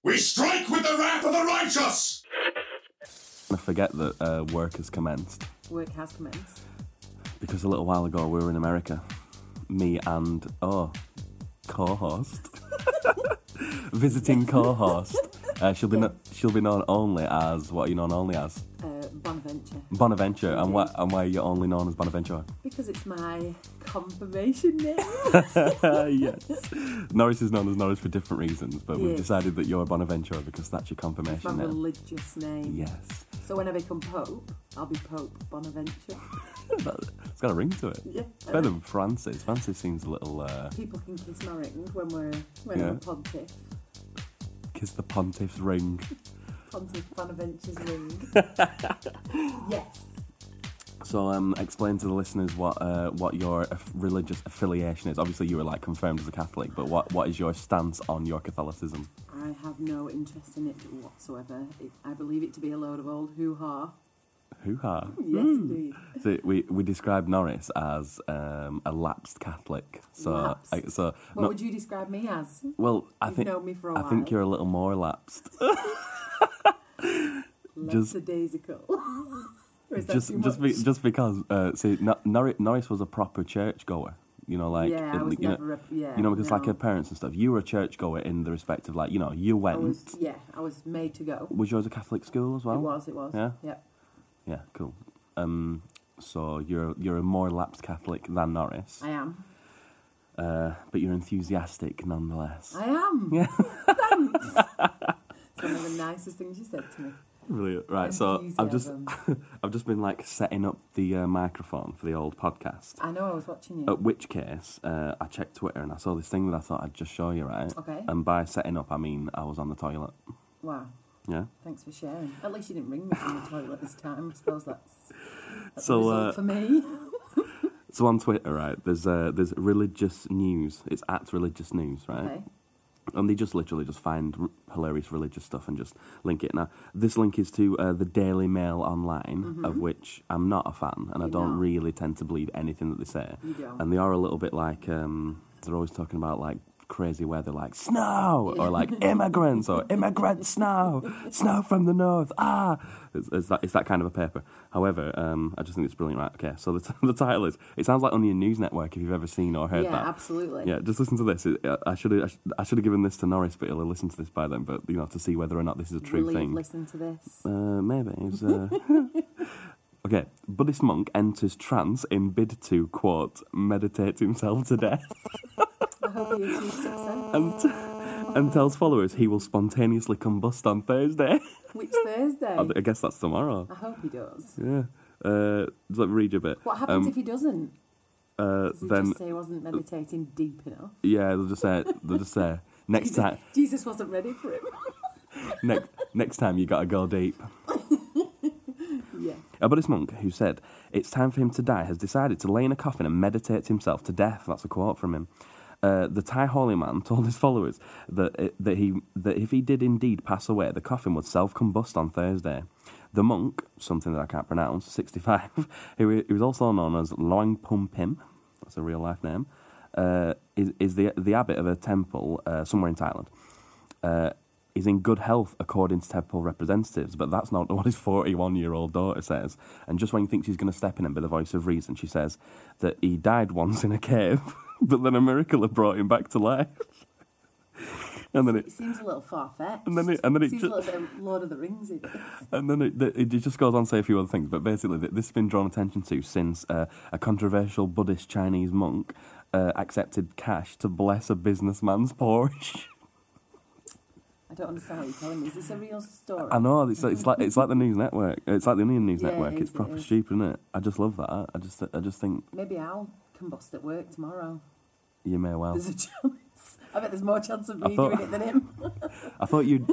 We strike with the wrath of the righteous! I forget that work has commenced. Work has commenced. Because a little while ago we were in America. Me and, co-host. Visiting co-host. She'll be known only as, what are you known only as? Bonaventure. Bonaventure. And why are you only known as Bonaventure? Because it's my confirmation name. Yes. Norris is known as Norris for different reasons, but we've decided that you're Bonaventure because that's your confirmation it's my name. religious name. Yes. So when I become Pope, I'll be Pope Bonaventure. It's got a ring to it. Yeah. It's better than Francis. Francis seems a little... People can kiss my ring when I'm a pontiff. Kiss the pontiff's ring. Pontiff Bonaventure's ring. Yes. So explain to the listeners what your religious affiliation is. Obviously you were like confirmed as a Catholic, but what is your stance on your Catholicism? I have no interest in it whatsoever. I believe it to be a load of old hoo-ha. Hoo-ha? Yes, indeed. So we describe Norris as a lapsed Catholic. So what would you describe me as? Well, You've known me for a while. I think you're a little more lapsed. Lackadaisical. Just because see, Norris was a proper churchgoer. You know, like I was never because like her parents and stuff. You were a churchgoer in the respect of like you went. I was made to go. Was yours a Catholic school as well? It was. Yeah. Yep. Yeah, cool. So you're a more lapsed Catholic than Norris. I am. But you're enthusiastic nonetheless. I am. Yeah. Thanks. It's one of the nicest things you said to me. Brilliant. Right, so I've just been like setting up the microphone for the old podcast. I know, I was watching you. At which case, I checked Twitter and I saw this thing that I thought I'd just show you, right? Okay. And by setting up, I mean I was on the toilet. Wow. Yeah. Thanks for sharing. At least you didn't ring me from the toilet this time. I suppose that's so, a result for me. So on Twitter, right, there's religious news. It's at religious news, right? Okay. And they just literally just find hilarious religious stuff and just link it. Now, this link is to the Daily Mail Online, of which I'm not a fan, and I don't really tend to believe anything that they say. You don't. And they are a little bit like, they're always talking about like crazy weather, like snow, or like immigrants, or immigrant snow from the north. It's that kind of a paper. However, I just think it's brilliant. Right? Okay, so the title is. It sounds like Onion News Network if you've ever seen or heard that. Yeah, absolutely. Yeah, just listen to this. I should have given this to Norris, but he'll listen to this by then. But to see whether or not this is a true thing. Listen to this. Maybe. Okay, Buddhist monk enters trance in bid to, quote, meditate himself to death. I hope he achieves success. And tells followers he will spontaneously combust on Thursday. Which Thursday? I guess that's tomorrow. I hope he does. Yeah. Let me read you a bit. What happens if he doesn't? Does he then just say he wasn't meditating deep enough? Yeah, they'll just say next time. Jesus wasn't ready for him. Next time you gotta go deep. Yeah. A Buddhist monk who said it's time for him to die has decided to lay in a coffin and meditate himself to death. That's a quote from him. The Thai holy man told his followers that if he did indeed pass away, the coffin would self-combust on Thursday. The monk, something that I can't pronounce, 65, who was also known as Loang Pum Pim, that's a real life name, is the abbot of a temple somewhere in Thailand. Is in good health according to temple representatives, but that's not what his 41-year-old daughter says. And just when you think she's going to step in and be the voice of reason, she says that he died once in a cave, but then a miracle had brought him back to life. And then it seems a little far-fetched. And then it seems a little bit of Lord of the Rings. And then it just goes on to say a few other things, but basically this has been drawn attention to since a controversial Buddhist Chinese monk accepted cash to bless a businessman's Porsche. I don't understand what you're telling me. Is this a real story? I know, it's like the News Network. It's like the Onion News Network. It's proper it is. stupid, isn't it? I just love that. I just think maybe I'll combust at work tomorrow. You may well. There's a chance. I bet there's more chance of me doing it than him. I thought you'd.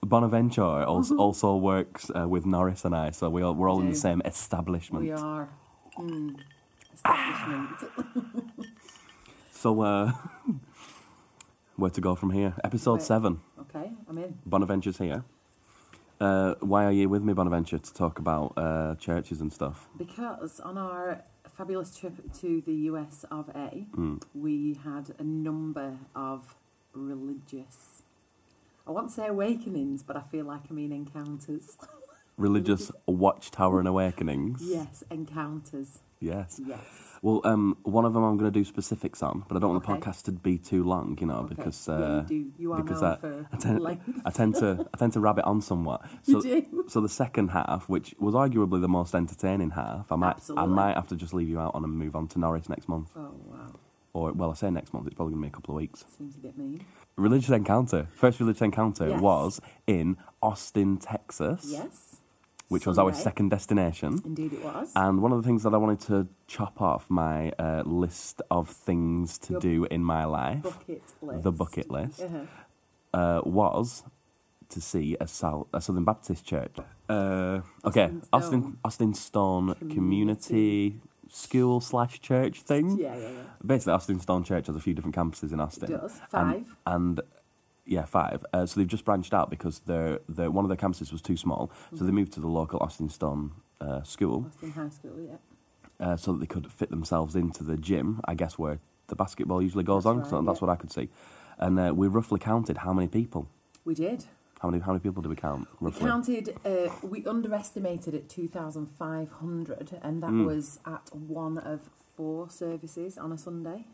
Bonaventure also works with Norris and I, so we're all in the same establishment. We are. Establishment. So, where to go from here? Episode 7. Okay, I'm in. Bonaventure's here. Why are you with me, Bonaventure, to talk about churches and stuff? Because on our fabulous trip to the US of A, we had a number of religious. I want to say awakenings, but I feel like I mean encounters. Religious watchtower and awakenings. Yes, encounters. Yes. Yes. Well, one of them I'm going to do specifics on, but I don't want the Okay. podcast to be too long, Okay. because Yeah, you do. You are because known for length. I tend to rabbit on somewhat. So, You do. So the second half, which was arguably the most entertaining half, I might Absolutely. have to just leave you out on and move on to Norris next month. Oh, wow. Or, well, I say next month, it's probably going to be a couple of weeks. Seems a bit mean. Religious encounter. First religious encounter Yes. was in Austin, Texas. Yes. Which was our Sunday. second destination. Indeed it was. And one of the things that I wanted to chop off my list of things to Your do in my life, bucket list. the bucket list, Uh-huh. was to see a Southern Baptist church. Austin Stone Community School / church thing. Yeah. Basically, Austin Stone Church has a few different campuses in Austin. It does. 5. And yeah, 5. So they've just branched out because one of their campuses was too small, so they moved to the local Austin Stone school. Austin High School, yeah. So that they could fit themselves into the gym, I guess, where the basketball usually goes That's on. right, So that's yeah. what I could see. And we roughly counted how many people. We did. How many people did we count, roughly? We counted, we underestimated at 2,500, and that was at one of 4 services on a Sunday.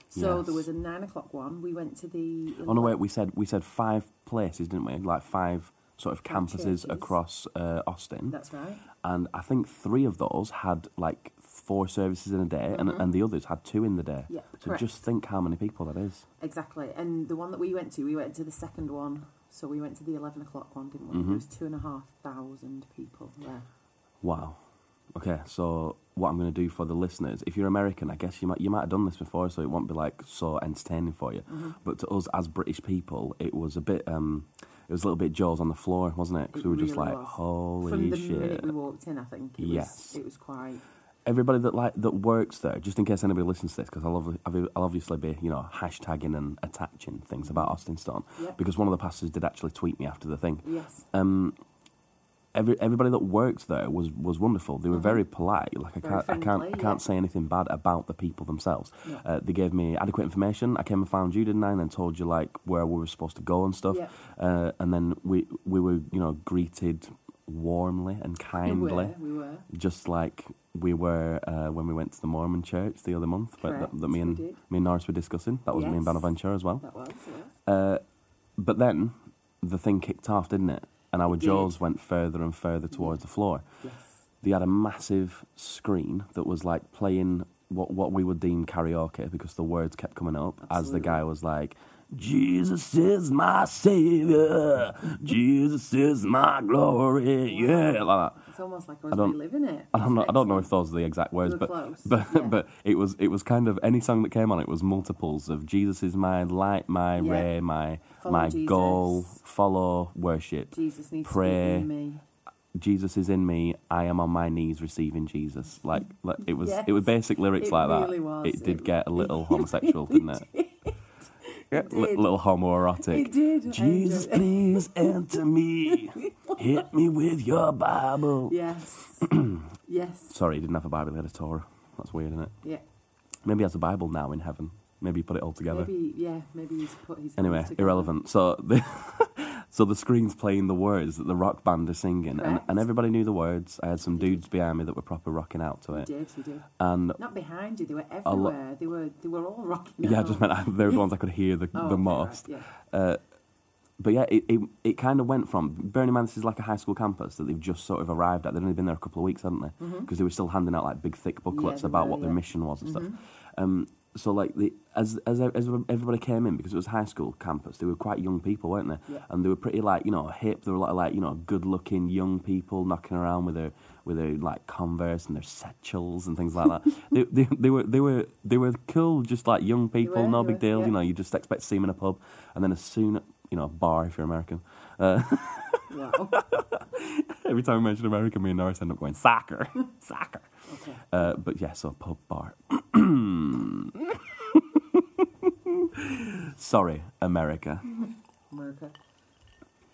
So Yes. there was a 9 o'clock one. We went to the... Oh no, wait, we said 5 places, didn't we? Like 5 sort of 5 campuses churches. across Austin. That's right. And I think 3 of those had like 4 services in a day, and the others had 2 in the day. Yeah, so correct. just think how many people that is. Exactly. And the one that we went to the second one. So we went to the 11 o'clock one, didn't we? There was 2,500 people there. Wow. Okay, so what I'm going to do for the listeners, if you're American, I guess you might have done this before, so it won't be like so entertaining for you. But to us as British people, it was a bit, it was a little bit jaws on the floor, wasn't it? Because we were just really like, was. holy From the shit. minute we walked in, I think it was quite... Everybody that works there, just in case anybody listens to this, because I'll obviously be hashtagging and attaching things about Austin Stone, Yep. because one of the pastors did actually tweet me after the thing. Yes. Everybody that worked there was wonderful. They were very polite. Like Very friendly, I can't say anything bad about the people themselves. No. They gave me adequate information. I came and found you, didn't I? And then told you like where we were supposed to go and stuff. Yeah. And then we were greeted warmly and kindly, We were. just like we were when we went to the Mormon church the other month. Correct, That me we and did. Norris were discussing. That was me and Yes. Bonaventure as well. That was, yes. But then the thing kicked off, didn't it? And our It did. jaws went further and further towards the floor. Yes. They had a massive screen that was like playing what we would deem karaoke, because the words kept coming up as the Absolutely. guy was like, Jesus is my savior, Jesus is my glory, yeah, like that. It's almost like I was don't- reliving it. I don't know. I don't know if Excellent. those are the exact words, You were but close, but yeah. but it was kind of any song that came on. It was multiples of Jesus is my light, my Yeah. ray, my Follow Jesus. goal, follow, worship, Jesus needs pray. to be in me. Jesus is in me. I am on my knees receiving Jesus. Like it was Yes. it was basic lyrics It like really that. was. It did It get a little homosexual, really didn't it? Yeah, It did. little homoerotic. It did. I Jesus, enjoyed it. please enter me. Hit me with your Bible. Yes. Yes. Sorry, he didn't have a Bible, he had a Torah. That's weird, isn't it? Yeah. Maybe he has a Bible now in heaven. Maybe he put it all together. Maybe he's put his Anyway, hands together. irrelevant. So the screen's playing the words that the rock band are singing, and Correct. everybody knew the words. I had some dudes behind me that were proper rocking out to it. You did. And Not behind you, they were A lo- everywhere. They were all rocking yeah, I out. just meant they were the ones I could hear the Okay, most. Right, yeah. But yeah, it kind of went from, bearing in mind this is like a high school campus that they've just sort of arrived at. They'd only been there a couple of weeks, hadn't they? Because they were still handing out like big thick booklets they about were, what their yeah. mission was and stuff. So like as everybody came in, because it was high school campus, they were quite young people, weren't they? Yeah. And they were pretty like hip. There were a lot of like good looking young people knocking around with their like Converse and their satchels and things like that. they were cool, just like young people, were, no they big were, deal. yeah. You just expect to see them in a pub, and then as soon bar if you're American. Wow. Every time I mention America, me and Norris end up going soccer. Okay. But yeah, so pub bar. Sorry, America. America.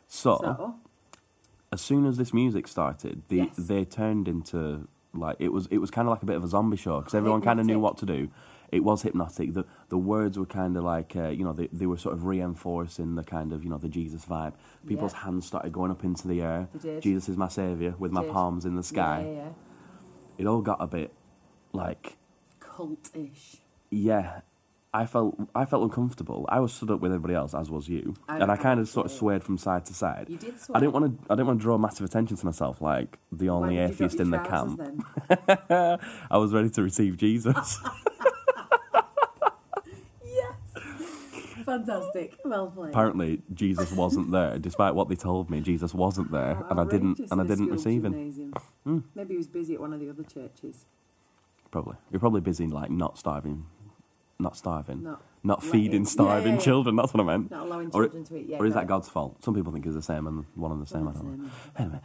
So, as soon as this music started, Yes. they turned into like it was kind of like a bit of a zombie show, because everyone kind of knew Hypnotic. what to do. It was hypnotic. The words were kind of like, they were sort of reinforcing the kind of, the Jesus vibe. People's hands started going up into the air. They did. Jesus is my saviour, with my palms in the sky. Yeah. It all got a bit, like... Cult-ish. Yeah. I felt uncomfortable. I was stood up with everybody else, as was you, and I kind of sort of swayed from side to side. You did sway. I didn't want to draw massive attention to myself, like the only atheist in the camp. I was ready to receive Jesus. Yes, fantastic. Well played. Apparently, Jesus wasn't there, despite what they told me. Jesus wasn't there, and I didn't receive him. Maybe he was busy at one of the other churches. Probably, you're probably busy, like not starving, not feeding letting, starving children. That's what I meant. Not allowing children to eat. Yeah, or is that God's fault? Some people think it's the same and one and the same. I don't know. Anyway,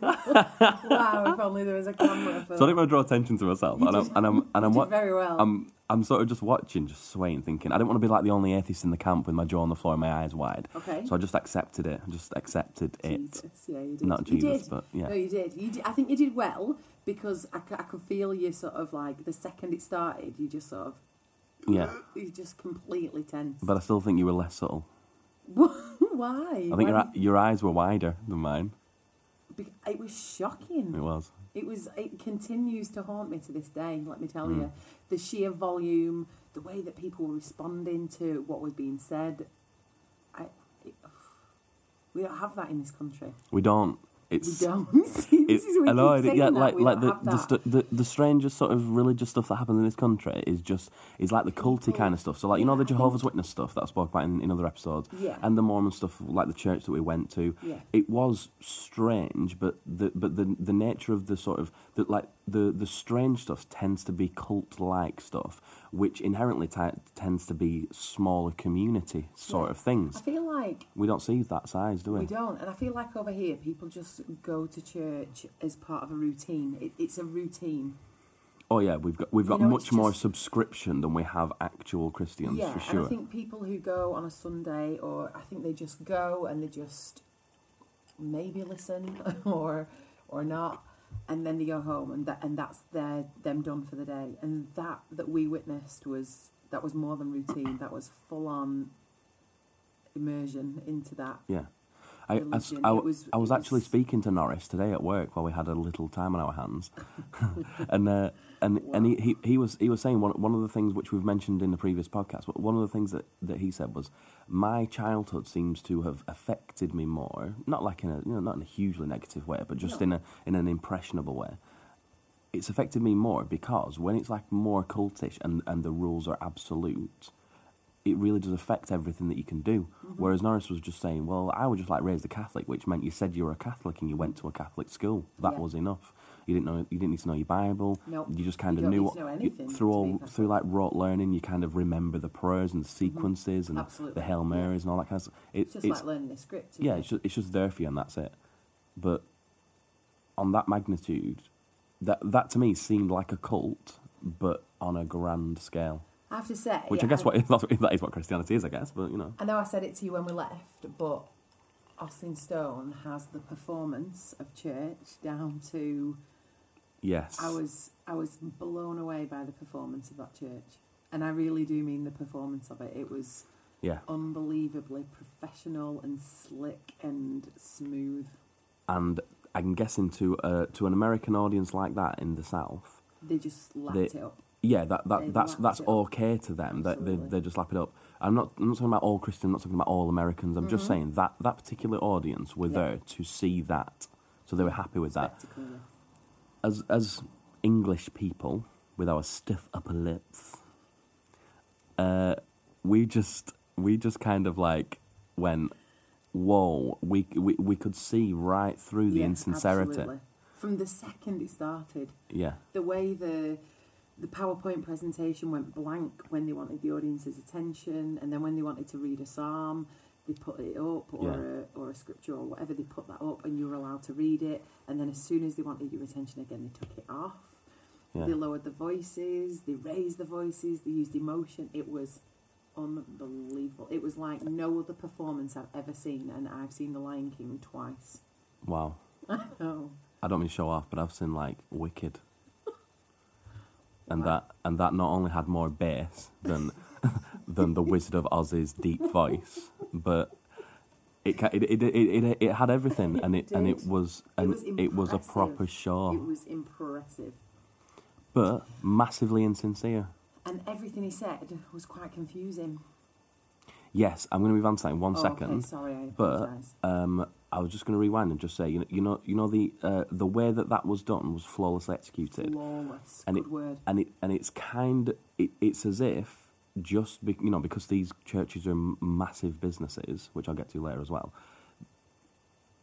wow! If only there was a camera. So I didn't want to draw attention to myself, I'm very well. I'm sort of just watching, just swaying, thinking I didn't want to be like the only atheist in the camp with my jaw on the floor and my eyes wide. Okay. So I just accepted it. Jesus. Yeah, you did. Not Jesus, but yeah. No, you did. I think you did well because I could feel you sort of like the second it started, you just sort of you just completely tense. But I still think you were less subtle. Why? I think your eyes were wider than mine. It was shocking. It was. It continues to haunt me to this day, let me tell you. The sheer volume, the way that people were responding to what was being said. We don't have that in this country. We don't. We don't. See, this is what the strangest sort of religious stuff that happens in this country is like the culty kind of stuff. So like the Jehovah's Witness stuff that I spoke about in other episodes, and the Mormon stuff, like the church that we went to. Yeah. It was strange, but the nature of the sort of the strange stuff tends to be cult-like stuff, which inherently tends to be smaller community sort of things. I feel like we don't see that size, do we? We don't, and I feel like over here people just go to church as part of a routine. It's a routine. Oh yeah, we've got much more subscription than we have actual Christians, for sure. And I think people who go on a Sunday, or I think they just go and they just maybe listen or not, and then they go home, and that's them done for the day. And that we witnessed was more than routine. That was full on immersion into that. Yeah. I was actually speaking to Norris today at work while we had a little time on our hands, and he was saying one of the things which we've mentioned in the previous podcast. But one of the things that he said was, my childhood seems to have affected me more, not like in a not in a hugely negative way, but just in an impressionable way. It's affected me more because when it's like more cultish and the rules are absolute, it really does affect everything that you can do. Whereas Norris was just saying, well, I was just like raised a Catholic, which meant you said you were a Catholic and you went to a Catholic school. That was enough. You didn't need to know your Bible. Nope. You just kind of knew through like rote learning. You kind of remember the prayers and the sequences and the Hail Marys and all that kind of stuff. It's just like learning the script. It's just there for you and that's it. But on that magnitude, that to me seemed like a cult, but on a grand scale. I have to say... Which I guess that is what Christianity is, I guess, but, I know I said it to you when we left, but Austin Stone has the performance of church down to... Yes. I was blown away by the performance of that church. And I really do mean the performance of it. It was unbelievably professional and slick and smooth. And I'm guessing to an American audience like that in the South... They just lapped it up. Yeah, that's okay to them. They just lap it up. I'm not talking about all Christians. I'm not talking about all Americans. I'm just saying that particular audience were there to see that, so they were happy with that. As English people with our stiff upper lips, we just kind of like went, whoa. We could see right through the insincerity. Absolutely. From the second it started. Yeah. The way the PowerPoint presentation went blank when they wanted the audience's attention, and then when they wanted to read a psalm, they put it up, or a scripture or whatever, they put that up and you were allowed to read it, and then as soon as they wanted your attention again, they took it off. Yeah. They lowered the voices, they raised the voices, they used emotion. It was unbelievable. It was like no other performance I've ever seen, and I've seen The Lion King twice. Wow. I know. I don't mean show off, but I've seen like Wicked, and that not only had more bass than the Wizard of Oz's deep voice, but it had everything, and it was a proper show. It was impressive, but massively insincere. And everything he said was quite confusing. Yes, I'm going to move on to that in 1 second. Okay, sorry, I apologise. I was just going to rewind and just say, you know the way that was done was flawlessly executed. Flawless, and good word. And it's it's as if because these churches are massive businesses, which I'll get to later as well.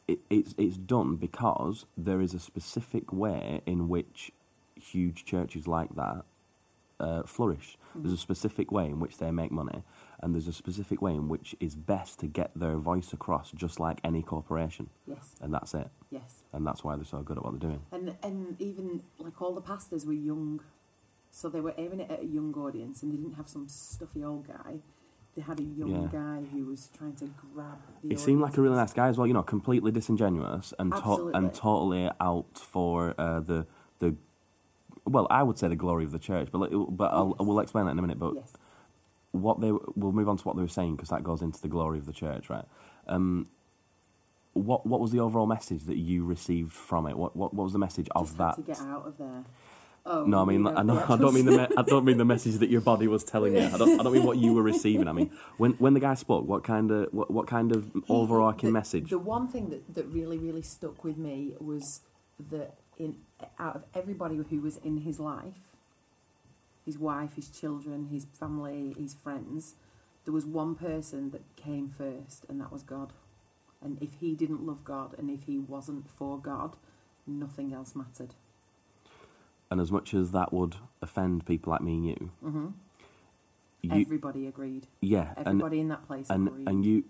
It's done because there is a specific way in which huge churches like that flourish. Mm-hmm. There's a specific way in which they make money, and there's a specific way in which it's best to get their voice across, just like any corporation. Yes. And that's it. Yes. And that's why they're so good at what they're doing. And even like all the pastors were young, so they were aiming it at a young audience, and they didn't have some stuffy old guy. They had a young guy who was trying to grab the audience. Seemed like a really nice guy as well, completely disingenuous and totally out for the well, I would say the glory of the church, but we'll explain that in a minute. But yes. We'll move on to what they were saying, because that goes into the glory of the church, right? What was the overall message that you received from it? What was the message of that? To get out of there. Oh, no, I mean, I don't mean the message that your body was telling you. I don't mean what you were receiving. I mean, when the guy spoke, what kind of overarching message? The one thing that really, really stuck with me was that out of everybody who was in his life, his wife, his children, his family, his friends, there was one person that came first, and that was God. And if he didn't love God, and if he wasn't for God, nothing else mattered. And as much as that would offend people like me and you, mm-hmm. Everybody agreed. Yeah, everybody in that place agreed. And you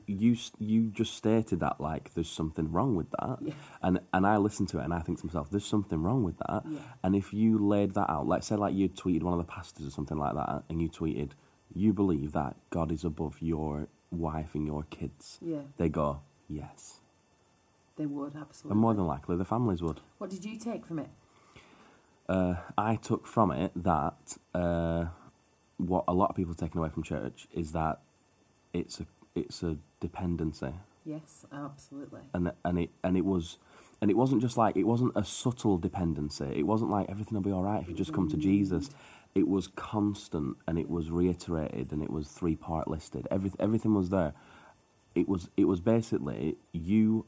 just stated that like there's something wrong with that. Yeah. And I listen to it and I think to myself, there's something wrong with that. Yeah. And if you laid that out, let's say like you tweeted one of the pastors or something like that, and you tweeted, you believe that God is above your wife and your kids. Yeah. They go, yes. They would, absolutely. And more than likely, the families would. What did you take from it? I took from it that what a lot of people have taken away from church is that it's a dependency. Yes, absolutely. And it wasn't just like, it wasn't a subtle dependency. It wasn't like everything will be all right if you just come to Jesus. It was constant, and it was reiterated, and it was 3-part listed. Everything was there. It was basically, you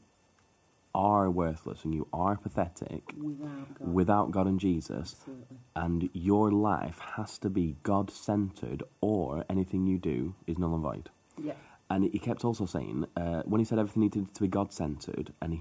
are worthless and you are pathetic without God and Jesus. Absolutely. And your life has to be God-centered, or anything you do is null and void. Yeah. And he kept also saying, when he said everything needed to be God-centered, and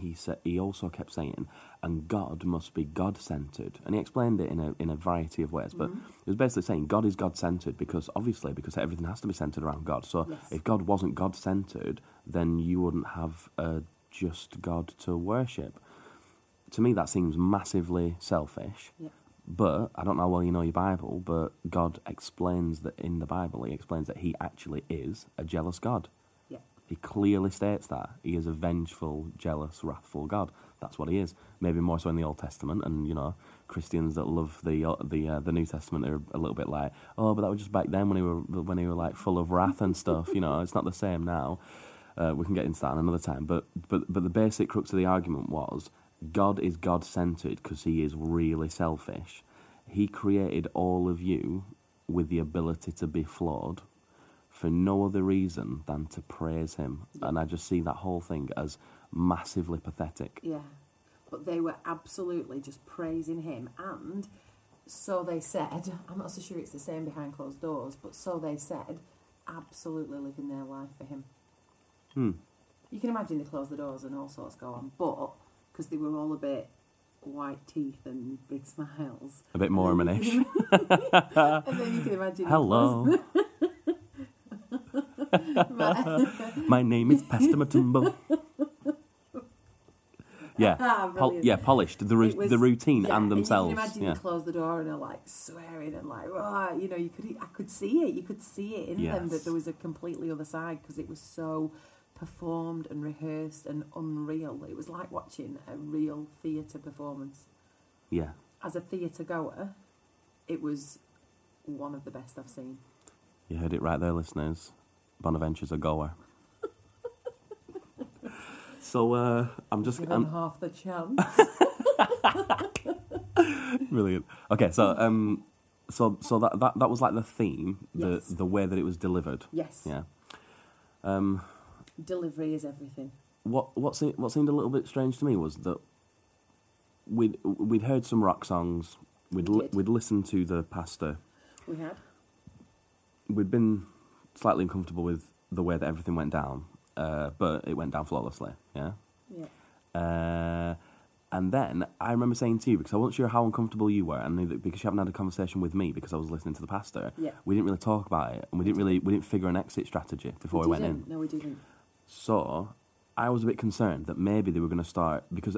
he also kept saying, and God must be God-centered. And he explained it in a variety of ways, but it was basically saying God is God-centered because everything has to be centered around God. So if God wasn't God-centered, then you wouldn't have a just God to worship. To me, that seems massively selfish. Yeah. But I don't know how well you know your Bible, but God explains that in the Bible, he explains that he actually is a jealous God. Yeah. He clearly states that. He is a vengeful, jealous, wrathful God. That's what he is. Maybe more so in the Old Testament, and Christians that love the New Testament are a little bit like, oh, but that was just back then when he were like full of wrath and stuff. It's not the same now. We can get into that another time. But the basic crux of the argument was, God is God-centered because he is really selfish. He created all of you with the ability to be flawed for no other reason than to praise him. Yeah. And I just see that whole thing as massively pathetic. Yeah, but they were absolutely just praising him. And so they said, I'm not so sure it's the same behind closed doors, but so they said, absolutely living their life for him. You can imagine they closed the doors and all sorts go on, but because they were all a bit white teeth and big smiles. A bit Mormonish. And then you can imagine... Hello. My name is Pastor Matumbo. Yeah, polished. The routine and themselves. And you can imagine they close the door and they're like swearing and like, I could see it. You could see it in them that there was a completely other side, because it was so performed and rehearsed and unreal. It was like watching a real theatre performance. Yeah. As a theatre goer, it was one of the best I've seen. You heard it right there, listeners. Bonaventure's a goer. So I'm just... Give him half the chance. Brilliant. Okay, so that was like the theme, Yes. the way that it was delivered. Yes. Yeah. Delivery is everything. What seemed a little bit strange to me was that we'd heard some rock songs. We'd listened to the pastor. We had. We'd been slightly uncomfortable with the way that everything went down, but it went down flawlessly. Yeah. Yeah. And then I remember saying to you, because I wasn't sure how uncomfortable you were, and because you haven't had a conversation with me because I was listening to the pastor. Yeah. We didn't really talk about it, and we didn't figure an exit strategy before we went in. No, we didn't. So I was a bit concerned that maybe they were going to start, because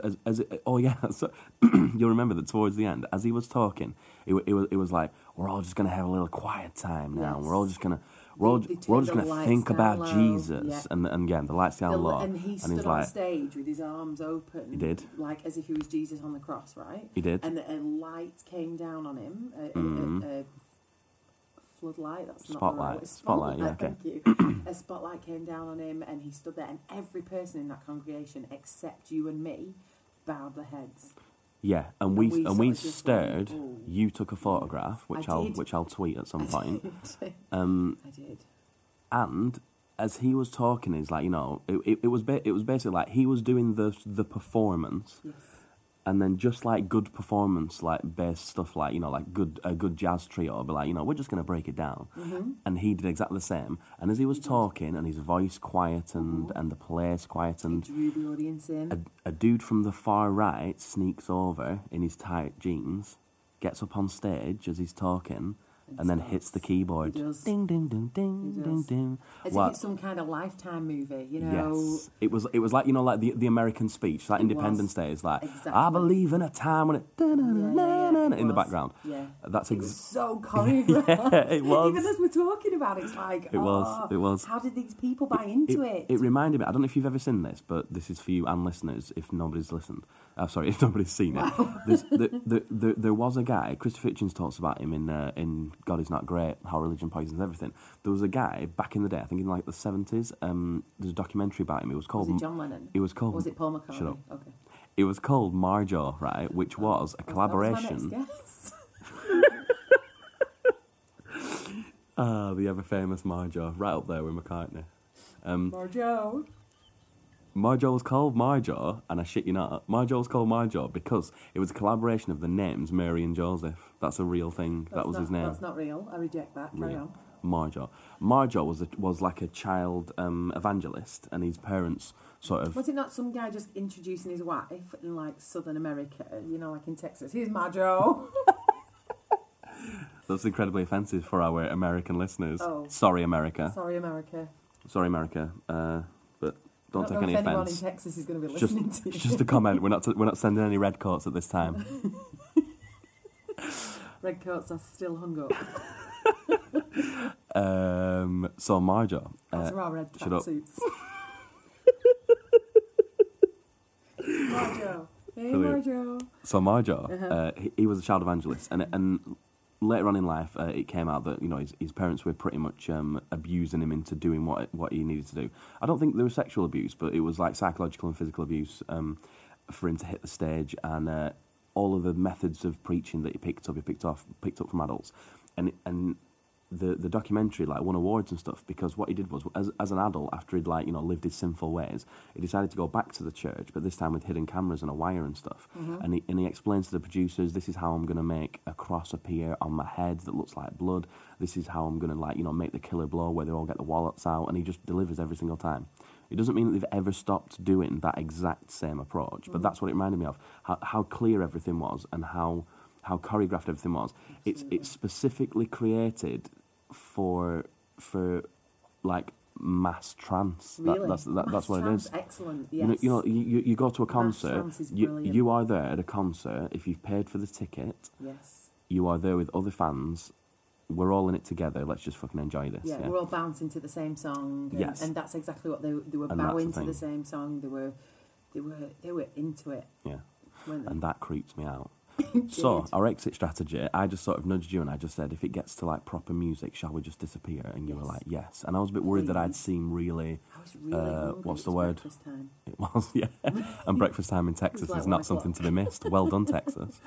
so you'll remember that towards the end, as he was talking, it was like, we're all just going to have a little quiet time now. Yes. We're all just going to think about low. Jesus, Yeah. and again the lights down low, And he stood he's on like, stage with his arms open. He did. Like as if he was Jesus on the cross, right? He did. And a light came down on him. A floodlight. That's not the right word. Spotlight. Yeah. Okay. Thank you. A spotlight came down on him, and he stood there, and every person in that congregation, except you and me, bowed their heads. Yeah, and we stared. Ooh. You took a photograph, which I'll tweet at some point. I did. And as he was talking, he's like, it was basically like he was doing the performance. Yes. And then just like good performance, like bass stuff, like like a good jazz trio, but like we're just gonna break it down. Mm-hmm. And he did exactly the same. And as he was talking, and his voice quietened, and the place quietened, He drew the audience in. a dude from the far right sneaks over in his tight jeans, gets up on stage as he's talking, and then hits the keyboard. He does. Ding ding ding ding ding ding. As if it's some kind of Lifetime movie, Yes, it was like like the American speech, like Independence Day is like, exactly. I believe in a time when it in the background. Yeah, That's it was so choreographed. Yeah, it was. Even as we're talking about it, it's like, It was. How did these people buy into it? It reminded me. I don't know if you've ever seen this, but this is for you and listeners. If nobody's listened, if nobody's seen it, there was a guy. Christopher Hitchens talks about him in God Is Not Great, How Religion Poisons Everything. There was a guy back in the day, I think in like the 70s. There's a documentary about him. It was called. Was it John Lennon? It was called. Or was it Paul McCartney? Shut up. Okay. It was called Marjo, right? Which was a collaboration. That was my next guess. The ever famous Marjo, right up there with McCartney. Marjo. Marjo was called Marjo, and I shit you not, Marjo was called Marjo because it was a collaboration of the names Mary and Joseph. That's a real thing. That was his name. That's not real. I reject that. Carry on. Marjo. Marjo was like a child evangelist, and his parents sort of... Was it not some guy just introducing his wife in like Southern America, like in Texas? Here's Marjo. That's incredibly offensive for our American listeners. Oh. Sorry, America. Sorry, America. Sorry, America. But don't take any offense. anyone in Texas is going to be listening to you. Just a comment. We're not sending any red coats at this time. Red coats are still hung up. So Marjo. Those are our red shut up. tracksuits. Marjo. Hey, Brilliant. Marjo. So Marjo, he was a child evangelist, and later on in life, it came out that his parents were pretty much abusing him into doing what he needed to do. I don't think there was sexual abuse, but it was like psychological and physical abuse for him to hit the stage, and all of the methods of preaching that he picked up from adults, and the documentary won awards and stuff because what he did was as an adult, after he'd lived his sinful ways, he decided to go back to the church, but this time with hidden cameras and a wire and stuff. Mm-hmm. And he explains to the producers, this is how I'm going to make a cross appear on my head that looks like blood. This is how I'm going to make the killer blow where they all get the wallets out, and he just delivers every single time. It doesn't mean that they've ever stopped doing that exact same approach, but that's what it reminded me of, how clear everything was and how choreographed everything was. It's specifically created for mass trance. Really? That's what trance, it is. Excellent. Yes. You go to a concert. Trance is brilliant. You are there at a concert if you've paid for the ticket. Yes. You are there with other fans we're all in it together. Let's just fucking enjoy this. Yeah, we're all bouncing to the same song. And, Yes. and that's exactly what they were And bowing that's the to the thing. same song. They were into it. Yeah. Weren't they? And that creeps me out. So, Did. our exit strategy, I just sort of nudged you and I just said, if it gets to like proper music, shall we just disappear? And you were Yes. like, yes. And I was a bit worried that I'd Please. seem really, I was really hungry. what's It the was word? breakfast time. It was, yeah. And breakfast time in Texas like is 1 not something to be missed. Well done, Texas.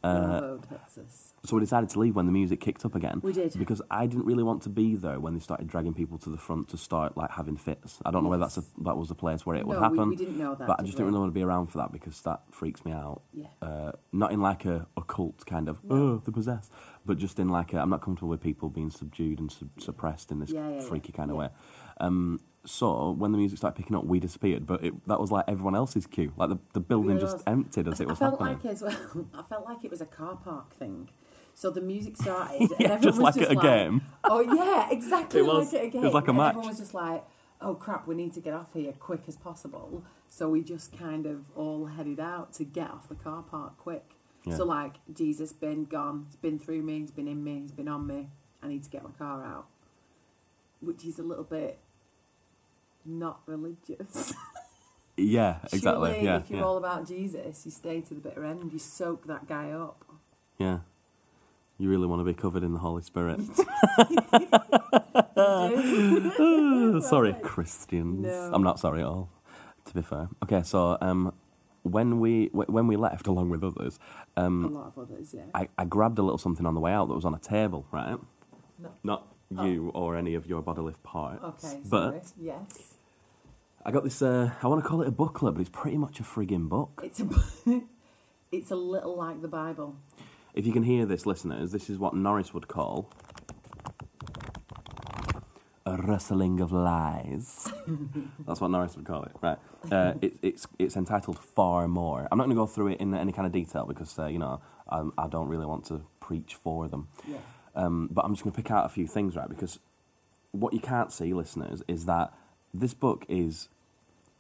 Bravo, Texas. So we decided to leave when the music kicked up again. We did. Because I didn't really want to be there when they started dragging people to the front to start like having fits. I don't know whether Yes. that was the place where it would No, happen. we didn't know that. But I did just we? didn't really want to be around for that because that freaks me out. Yeah. Not in like a occult kind of, oh, they're possessed. But just in like I'm not comfortable with people being subdued and suppressed in this freaky kind of way. So when the music started picking up, we disappeared. But that was like everyone else's cue. Like the building Really just was. emptied as it was I felt happening. like as well. I felt like it was a car park thing. So the music started, and Yeah, everyone just was like just at a game. Oh yeah, exactly It was. like at a game. It was like a And match. Everyone was just like, "Oh crap, we need to get off here quick as possible." So we just kind of all headed out to get off the car park quick. Yeah. So like, Jesus been gone, he's been through me, he's been in me, he's been on me. I need to get my car out, which is a little bit not religious. Yeah, exactly. Surely, yeah, if you're yeah. all about Jesus, you stay to the bitter end. You soak that guy up. Yeah. You really want to be covered in the Holy Spirit. Sorry, Christians. No. I'm not sorry at all, to be fair. Okay, so when we left, along with others, A lot of others, yeah. I grabbed a little something on the way out that was on a table, right? No. Not you or any of your bodily parts. Okay, but sorry. Yes. I got this, I want to call it a booklet, but it's pretty much a frigging book. It's a little like the Bible. If you can hear this, listeners, this is what Norris would call a rustling of lies. That's what Norris would call it, right? It's entitled Far More. I'm not going to go through it in any kind of detail because, I don't really want to preach for them. Yeah. But I'm just going to pick out a few things, right? Because what you can't see, listeners, is that this book is...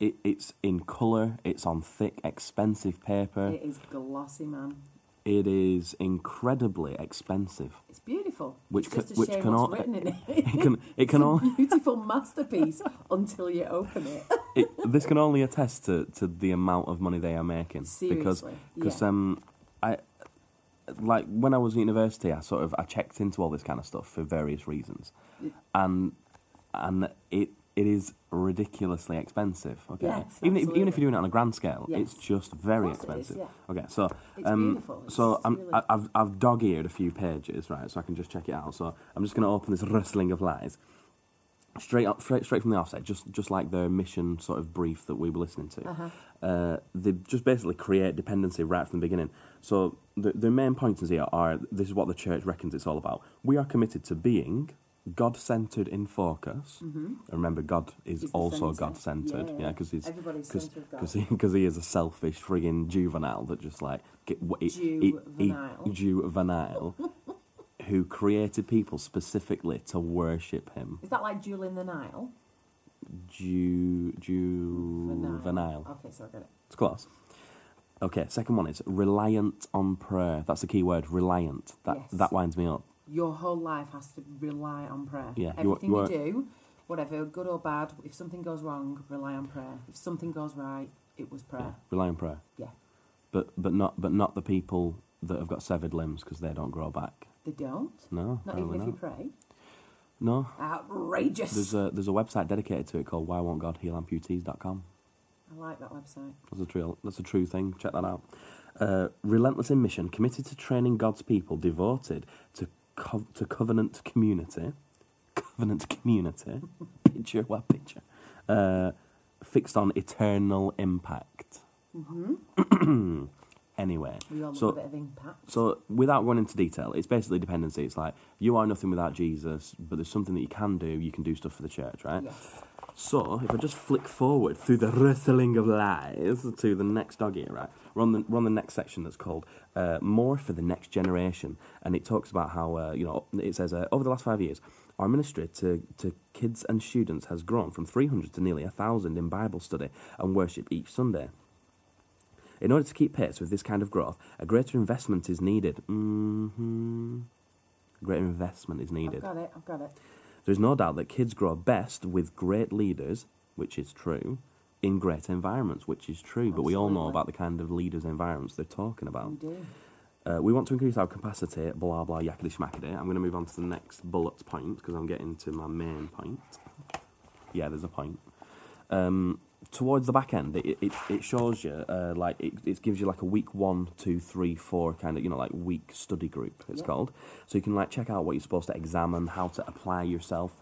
It's in colour, it's on thick, expensive paper. It is glossy, man. It is incredibly expensive. It's beautiful. Which it's just a which shame can what's all- written in it. It can all... It's a beautiful masterpiece until you open it. This can only attest to the amount of money they are making. Seriously, Because yeah. I like when I was at university, I checked into all this kind of stuff for various reasons, and it is ridiculously expensive. Okay, Yes, even if absolutely. you're doing it on a grand scale, Yes. it's just very Of course it is, expensive. yeah. Okay, so It's beautiful. It's so really... I've dog-eared a few pages, right? So I can just check it out. So I'm just going to open this rustling of lies. Straight from the offset, just like the mission sort of brief that we were listening to. Uh-huh. They just basically create dependency right from the beginning. So the main pointers here are, this is what the church reckons it's all about. We are committed to being God-centered in focus. Mm-hmm. Remember, God is He's the also centre. God-centered. Yeah, because he's everybody's centre of God. because he is a selfish frigging juvenile that just like juvenile who created people specifically to worship him. Is that like Jewel in the Nile? Juvenile. Okay, so I got it. It's close. Okay, second one is reliant on prayer. That's the key word, reliant. Yes. That winds me up. Your whole life has to rely on prayer. Yeah, Everything you do, whatever, good or bad, if something goes wrong, rely on prayer. If something goes right, it was prayer. Yeah, rely on prayer. Yeah. But not the people that have got severed limbs because they don't grow back. They don't? No, Not probably even if you not. pray? No. Outrageous. There's a website dedicated to it called whywon'tgodhealamputees.com. I like that website. That's a true thing. Check that out. Relentless in mission, committed to training God's people, devoted to covenant community. Covenant community. Picture. Fixed on eternal impact. Mm-hmm. Anyway, We all love so a bit of impact. so without going into detail, it's basically dependency. It's like you are nothing without Jesus, but there's something that you can do. You can do stuff for the church, right? Yes. So, if I just flick forward through the wrestling of lies to the next dog here, right? We're on the next section that's called More for the Next Generation. And it talks about how, it says, over the last 5 years, our ministry to kids and students has grown from 300 to nearly 1,000 in Bible study and worship each Sunday. In order to keep pace with this kind of growth, a greater investment is needed. Greater investment is needed. I've got it. There's no doubt that kids grow best with great leaders, which is true, in great environments, which is true. But we all know Absolutely. about the kind of leaders' environments they're talking about. We do. We want to increase our capacity, blah, blah, yakety schmackety. I'm going to move on to the next bullet point because I'm getting to my main point. Yeah, there's a point. Towards the back end, it shows you, it gives you like a week 1, 2, 3, 4 kind of, like week study group, it's called. So you can check out what you're supposed to examine, how to apply yourself.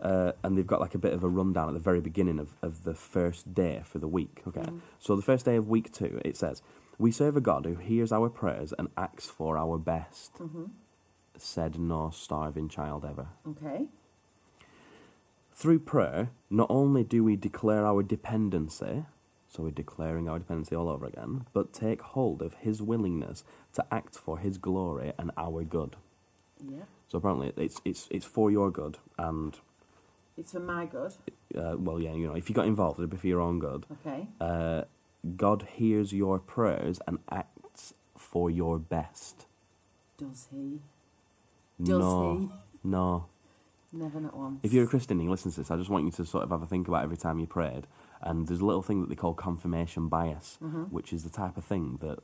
And they've got like a bit of a rundown at the very beginning of the first day for the week, okay? So the first day of week 2, it says, we serve a God who hears our prayers and acts for our best. Said no starving child ever. Okay. Through prayer, not only do we declare our dependency, so we're declaring our dependency all over again, but take hold of his willingness to act for his glory and our good. Yeah. So apparently it's for your good, and It's for my good. if you got involved, it'd be for your own good. Okay. God hears your prayers and acts for your best. Does he? No. Never, not once. If you're a Christian and you listen to this, I just want you to sort of have a think about every time you prayed. And there's a little thing that they call confirmation bias, which is the type of thing that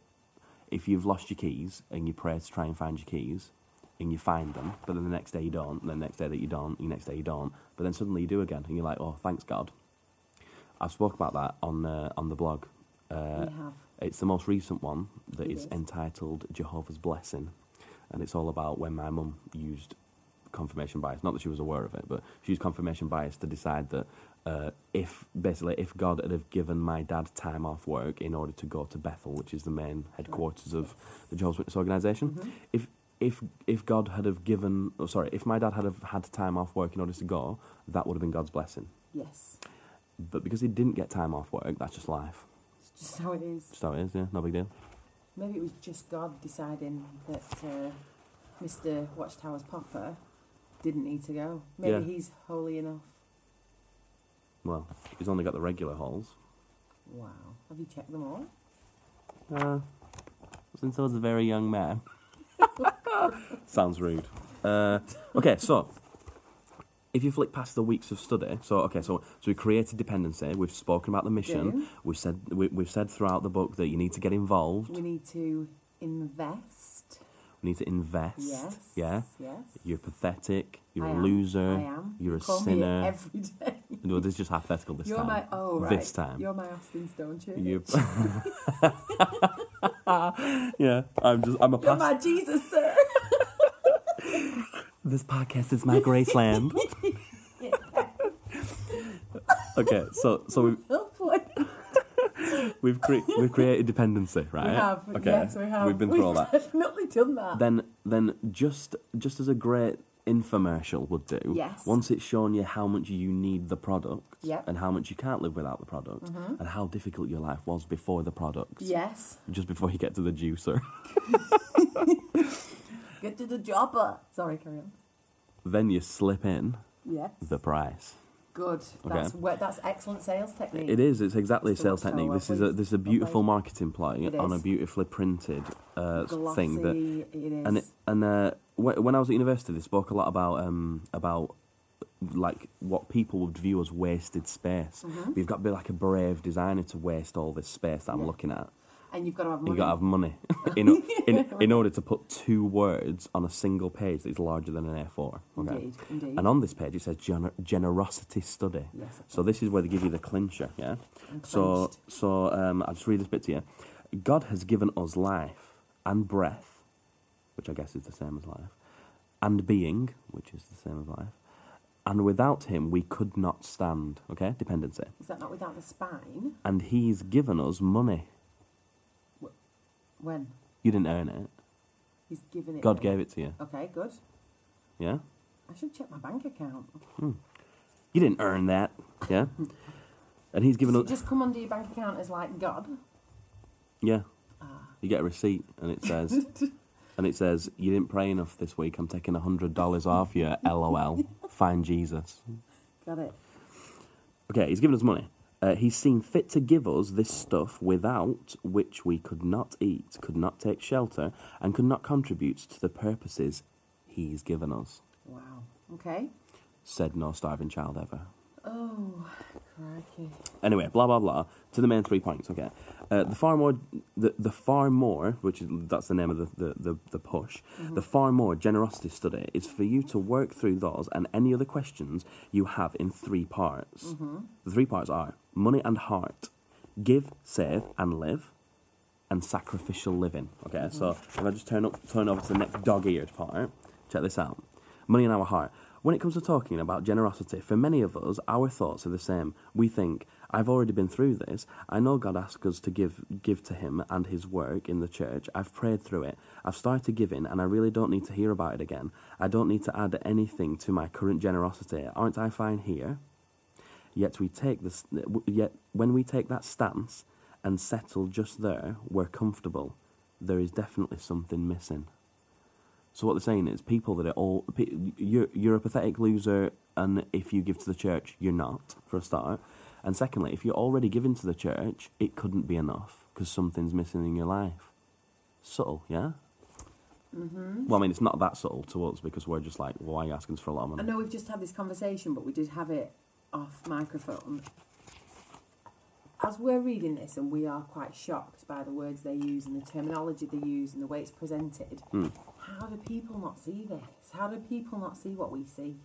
if you've lost your keys and you pray to try and find your keys, and you find them, but then the next day you don't, and then the next day that you don't, the next day you don't, but then suddenly you do again, and you're like, oh, thanks God. I've spoke about that on the blog. We have. It's the most recent one that It is is. entitled Jehovah's Blessing, and it's all about when my mum used confirmation bias. Not that she was aware of it, but she used confirmation bias to decide that if God had have given my dad time off work in order to go to Bethel, which is the main headquarters of the Jehovah's Witness organisation, if God had have given, if my dad had have had time off work in order to go, that would have been God's blessing. Yes. But because he didn't get time off work, that's just life. It's just how it is. Just how it is, yeah, no big deal. Maybe it was just God deciding that Mr. Watchtower's Popper didn't need to go. Maybe he's holy enough. Well, he's only got the regular holes. Wow. Have you checked them all? Since I was a very young man. Sounds rude. Okay, so if you flick past the weeks of study, so we created dependency. We've spoken about the mission. We've said throughout the book that you need to get involved. We need to invest. We need to invest. Yes. Yeah. Yes. You're pathetic. You're I a am. loser. I am. You're a Call me sinner. every day. No, this is just hypothetical this You're time. This time. You're my Austin Stone Church. Yeah. I'm a You're pastor. my Jesus, sir. This podcast is my Graceland. Okay, so we've created dependency, right? We have. Okay. Yes, we have. We've been through all that. Definitely done that. Then just as a great infomercial would do. Yes. Once it's shown you how much you need the product, Yep. and how much you can't live without the product, and how difficult your life was before the products. Yes. Just before you get to the juicer. Get to the jobber. Sorry, carry on. Then you slip in Yes. the price. Good. Okay. That's excellent sales technique. It is. It's exactly a So sales much technique. more, This is please. a beautiful Okay. marketing play It on a is. beautifully printed Glossy, thing that. it is. When I was at university, they spoke a lot about like what people would view as wasted space. But you've got to be like a brave designer to waste all this space that I'm looking at. And you've got to have money. You've got to have money in order to put 2 words on a single page that is larger than an A4. Okay? Indeed. And on this page it says generosity study. Yes, of So this is where they give you the clincher, yeah? So I'll just read this bit to you. God has given us life and breath, which I guess is the same as life, and being, which is the same as life, and without him we could not stand, okay? Dependency. Is that not without the spine? And he's given us money. When? You didn't earn it. He's given it. God gave it to you, Okay, good. yeah? I should check my bank account. You didn't earn that, yeah? And he's given Does us... it just come under your bank account as like God? Yeah. You get a receipt and it says, you didn't pray enough this week, I'm taking $100 off you, LOL. Find Jesus. Got it. Okay, he's given us money. He's seen fit to give us this stuff without which we could not eat, could not take shelter, and could not contribute to the purposes He's given us. Wow. Okay. Said no starving child ever. Oh, crikey. Anyway, blah, blah, blah. To the main 3 points, okay. The far more, which is, that's the name of the push, the far more generosity study is for you to work through those and any other questions you have in 3 parts. The 3 parts are money and heart, give, save, and live, and sacrificial living. Okay, so if I just turn over to the next dog-eared part, check this out. Money in our heart. When it comes to talking about generosity, for many of us, our thoughts are the same. We think, I've already been through this. I know God asks us to give to him and his work in the church. I've prayed through it. I've started giving, and I really don't need to hear about it again. I don't need to add anything to my current generosity. Aren't I fine here? Yet when we take that stance and settle just there, we're comfortable. There is definitely something missing. So what they're saying is people that are all... You're a pathetic loser, and if you give to the church, you're not, for a start. And secondly, if you're already giving to the church, it couldn't be enough, because something's missing in your life. Subtle, yeah? Well, I mean, it's not that subtle to us, because we're just like, well, why are you asking us for a lot of money? I know we've just had this conversation, but we did have it off microphone. As we're reading this, and we are quite shocked by the words they use and the terminology they use and the way it's presented, how do people not see this? How do people not see what we see?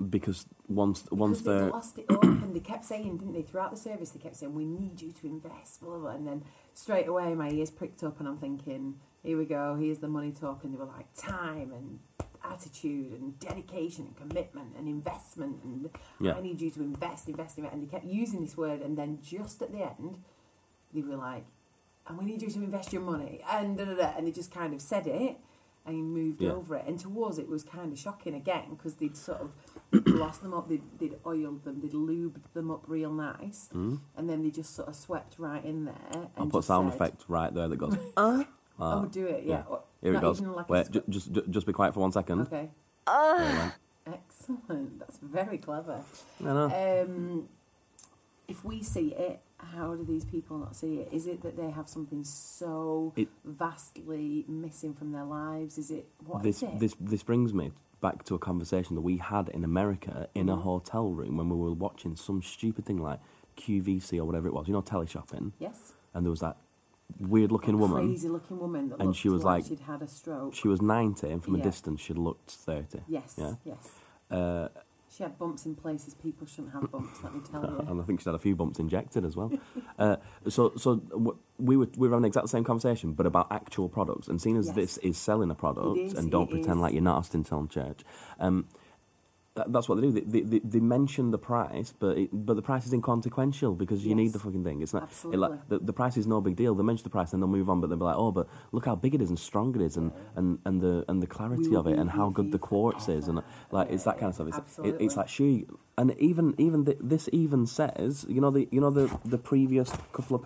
Because once they they're... lost it up, and they kept saying, didn't they, throughout the service, they kept saying, we need you to invest, blah, blah, blah. And then straight away my ears pricked up and I'm thinking, here we go, here's the money talk. And they were like, time and attitude and dedication and commitment and investment, and I need you to invest, and they kept using this word, and then just at the end they were like, and we need you to invest your money, and and they just kind of said it and moved over it, and to us it was kind of shocking again, because they'd sort of glossed them up, they'd oiled them, they'd lubed them up real nice, and then they just sort of swept right in there and I'll put a sound effect right there that goes oh, do it, yeah. Here it goes. Like wait, just be quiet for 1 second. Okay. Excellent. That's very clever. I know. If we see it, how do these people not see it? Is it that they have something so vastly missing from their lives? Is it is it? This brings me back to a conversation that we had in America in a hotel room when we were watching some stupid thing like QVC or whatever it was. You know, teleshopping. Yes. And there was that weird-looking woman. Crazy-looking woman that and she was like she'd had a stroke. She was 90, and from a distance she looked 30. Yes. Yeah. Yes. She had bumps in places people shouldn't have bumps, let me tell you. And I think she'd had a few bumps injected as well. We were having exactly the same conversation, but about actual products. And seeing as this is selling a product, and don't pretend like you're not Austin Town Church, that's what they do. They mention the price, but the price is inconsequential, because you need the fucking thing. It's not the price is no big deal. They mention the price and they'll move on, but they'll be like, oh, but look how big it is and strong it is, and the clarity of it, and how good the quartz is, and like it's that kind of stuff. It's like and even this even says, you know the previous couple of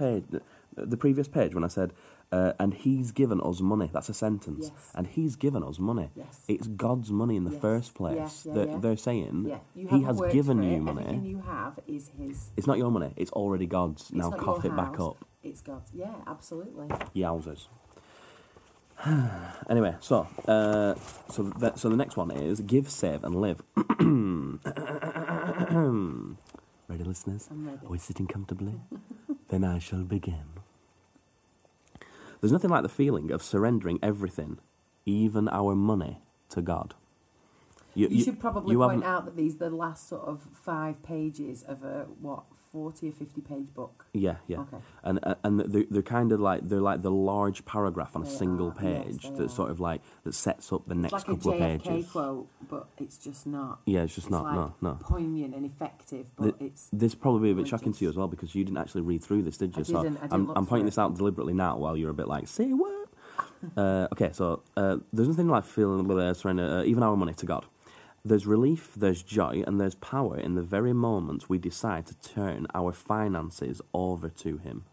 the previous page when I said. And he's given us money. That's a sentence. Yes. And he's given us money. Yes. It's God's money in the first place. They're saying he has given you money. Everything you have is his. It's not your money. It's already God's. Now cough it back up. It's God's. Yeah, absolutely. Yowzers. Anyway, so the next one is give, save, and live. Ready, listeners? I'm ready. Are we sitting comfortably? Then I shall begin. There's nothing like the feeling of surrendering everything, even our money, to God. You should probably point out that these are the last sort of 5 pages of a 40 or 50 page book. Yeah. Okay. And they're kind of like the large paragraph on a single page that sort of like that sets up the next couple of pages. It's like a JFK quote, but it's just not. Yeah, it's just not. No. Poignant and effective, but it's. This probably a bit shocking to you as well, because you didn't actually read through this, did you? I didn't. I'm pointing this out deliberately now while you're a bit like, say what? Okay, so there's nothing like feeling surrender even our money to God. There's relief, there's joy, and there's power in the very moment we decide to turn our finances over to Him.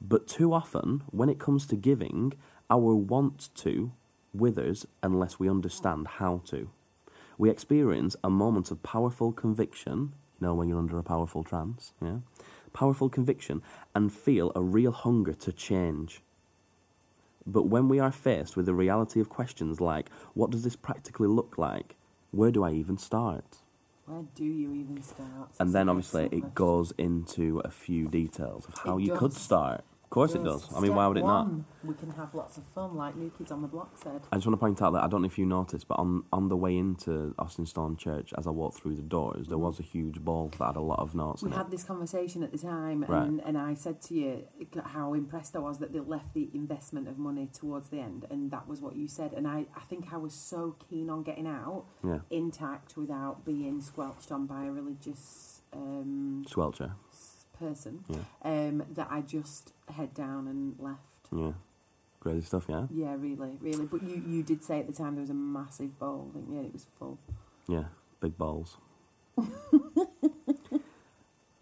But too often, when it comes to giving, our want to withers unless we understand how to. We experience a moment of powerful conviction, you know, when you're under a powerful trance, powerful conviction, and feel a real hunger to change. But when we are faced with the reality of questions like, what does this practically look like? Where do I even start? Where do you even start? And then obviously it goes into a few details of how you could start. Of course it does. I mean, why would it not? We can have lots of fun, like New Kids on the Block said. I just want to point out that I don't know if you noticed, but on the way into Austin Stone Church, as I walked through the doors, there was a huge bowl that had a lot of notes in it. We had this conversation at the time, and I said to you how impressed I was that they left the investment of money towards the end, and that was what you said. And I think I was so keen on getting out intact without being squelched on by a religious... Squelcher. person, that I just head down and left. Yeah. Crazy stuff, yeah? Yeah, really, really. But you did say at the time there was a massive bowl, didn't you? It was full. Yeah, big bowls.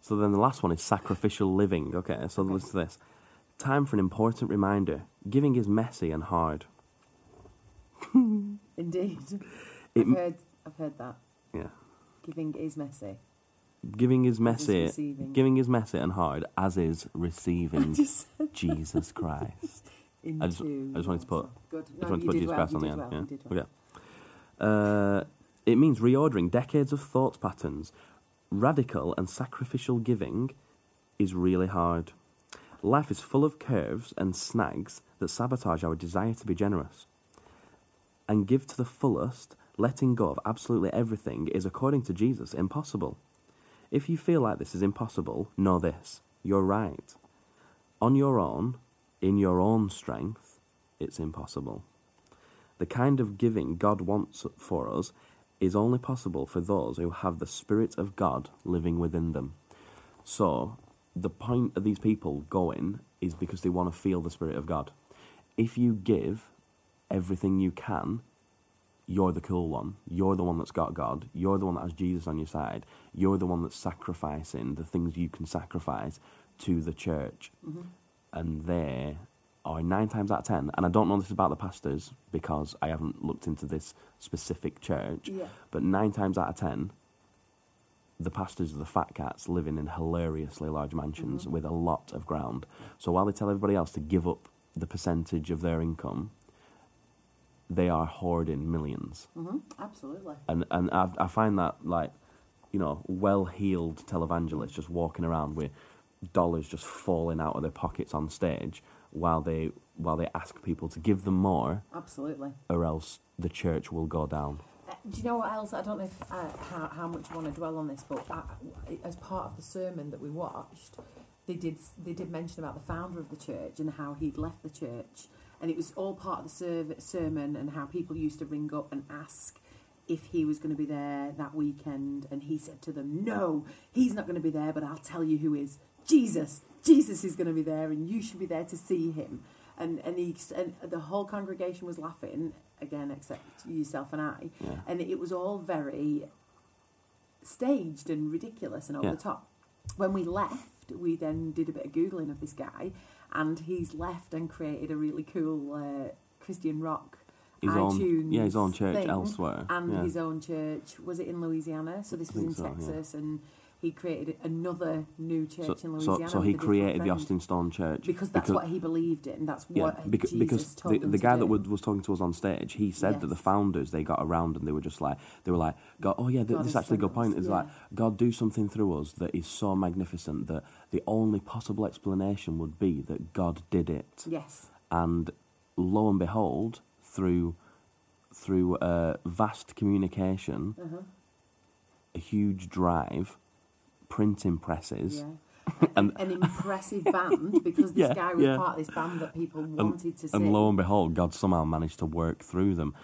So then the last one is sacrificial living. Okay, so listen to this. Time for an important reminder. Giving is messy and hard. Indeed. I've heard that. Yeah. Giving is messy. Giving is messy. Giving is messy and hard, as is receiving Jesus Christ. I just wanted to put. Good. I just wanted to put Jesus Christ on the end. You did well. Okay. It means reordering decades of thought patterns. Radical and sacrificial giving is really hard. Life is full of curves and snags that sabotage our desire to be generous. And give to the fullest, letting go of absolutely everything, is, according to Jesus, impossible. If you feel like this is impossible, know this. You're right. On your own, in your own strength, it's impossible. The kind of giving God wants for us is only possible for those who have the Spirit of God living within them. So, the point of these people going is because they want to feel the Spirit of God. If you give everything you can, you're the cool one. You're the one that's got God. You're the one that has Jesus on your side. You're the one that's sacrificing the things you can sacrifice to the church. Mm-hmm. And they are 9 times out of 10, and I don't know this about the pastors because I haven't looked into this specific church, but 9 times out of 10, the pastors are the fat cats living in hilariously large mansions with a lot of ground. So while they tell everybody else to give up the percentage of their income, they are hoarding millions. Mm-hmm. Absolutely. And I find that, like, you know, well-heeled televangelists just walking around with dollars just falling out of their pockets on stage while they ask people to give them more. Absolutely. Or else the church will go down. Do you know what else? I don't know if how much you want to dwell on this, but as part of the sermon that we watched, they did mention about the founder of the church and how he'd left the church. And it was all part of the sermon and how people used to ring up and ask if he was going to be there that weekend. And he said to them, no, he's not going to be there, but I'll tell you who is. Jesus. Jesus is going to be there and you should be there to see him. And the whole congregation was laughing, again, except yourself and I. Yeah. And it was all very staged and ridiculous and over the top. When we left, we then did a bit of Googling of this guy. And he's left and created a really cool Christian rock iTunes his own church elsewhere. And his own church. Was it in Louisiana? So this was in Texas. Yeah. And he created another new church in Louisiana. So he created the Austin Stone Church. Because that's what he believed in. That's what Jesus told him to do. The guy that was talking to us on stage, he said that the founders, they got around and they were like, God, oh yeah, this is actually a good point. It's like, God, do something through us that is so magnificent that the only possible explanation would be that God did it. Yes. And lo and behold, through vast communication, a huge drive, printing presses. Yeah. An impressive band, because this guy was part of this band that people wanted to see. And lo and behold, God somehow managed to work through them.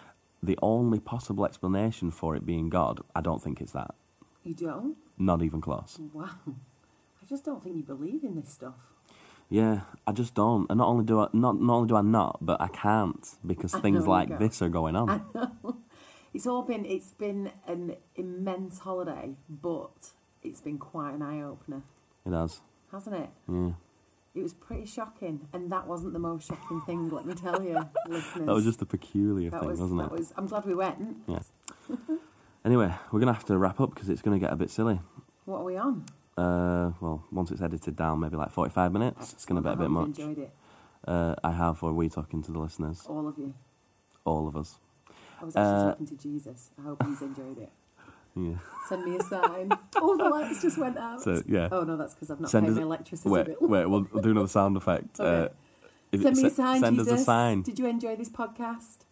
The only possible explanation for it being God, I don't think it's that. You don't? Not even close. Wow. I just don't think you believe in this stuff. Yeah, I just don't. And not only do I not, but I can't, because things like this are going on. I know. It's been an immense holiday, but it's been quite an eye-opener. It has. Hasn't it? Yeah. It was pretty shocking, and that wasn't the most shocking thing, let me tell you, listeners. That was just a peculiar thing, wasn't it? I'm glad we went. Yeah. Anyway, we're going to have to wrap up because it's going to get a bit silly. What are we on? Well, once it's edited down, maybe like 45 minutes. It's going to be a bit much. Enjoyed it. I have, or are we talking to the listeners? All of you. All of us. I was actually talking to Jesus. I hope he's enjoyed it. Yeah. Send me a sign. Oh, the lights just went out. So, yeah. Oh, no, that's because I've not paid my electricity bill. Wait, we'll do another sound effect. Okay. Send me a sign, send Jesus. us a sign. Did you enjoy this podcast?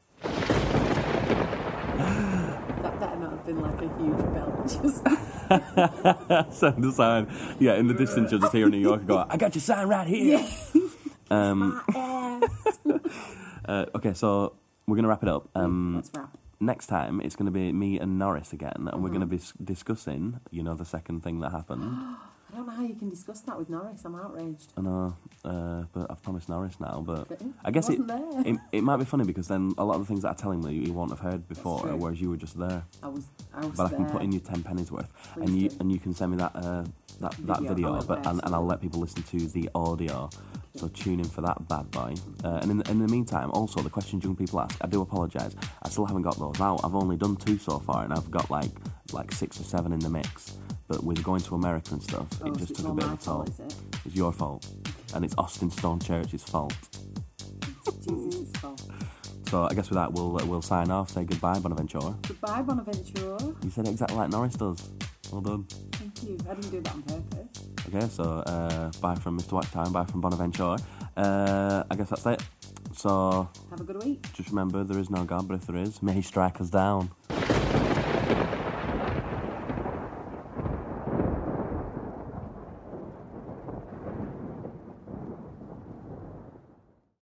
That better not have been like a huge bell. Just... Send a sign. Yeah, in the distance you'll just hear in New York go, I got your sign right here. Yeah. My ass. Okay, so we're going to wrap it up. Let's wrap. Next time, it's going to be me and Norris again, and we're going to be discussing, the second thing that happened. I don't know how you can discuss that with Norris. I'm outraged. I know, but I've promised Norris now. But I guess wasn't there. it might be funny because then a lot of the things that I tell him he won't have heard before, whereas you were just there. I was But there. I can put in you 10 pennies worth, Please and you can send me that video, and I'll let people listen to the audio. So tune in for that bad boy. And in the meantime, also the questions young people ask, I do apologise. I still haven't got those out. I've only done 2 so far, and I've got like 6 or 7 in the mix. But with going to America and stuff, it just took a bit of a toll. It's your fault, and it's Austin Stone Church's fault. It's Jesus' fault. So I guess with that, we'll sign off. Say goodbye, Bonaventure. Goodbye, Bonaventure. You said it exactly like Norris does. Well done. Thank you. I didn't do that on purpose. Okay, so bye from Mr. Watchtime, bye from Bonaventure. I guess that's it. So have a good week. Just remember, there is no God, but if there is, may he strike us down.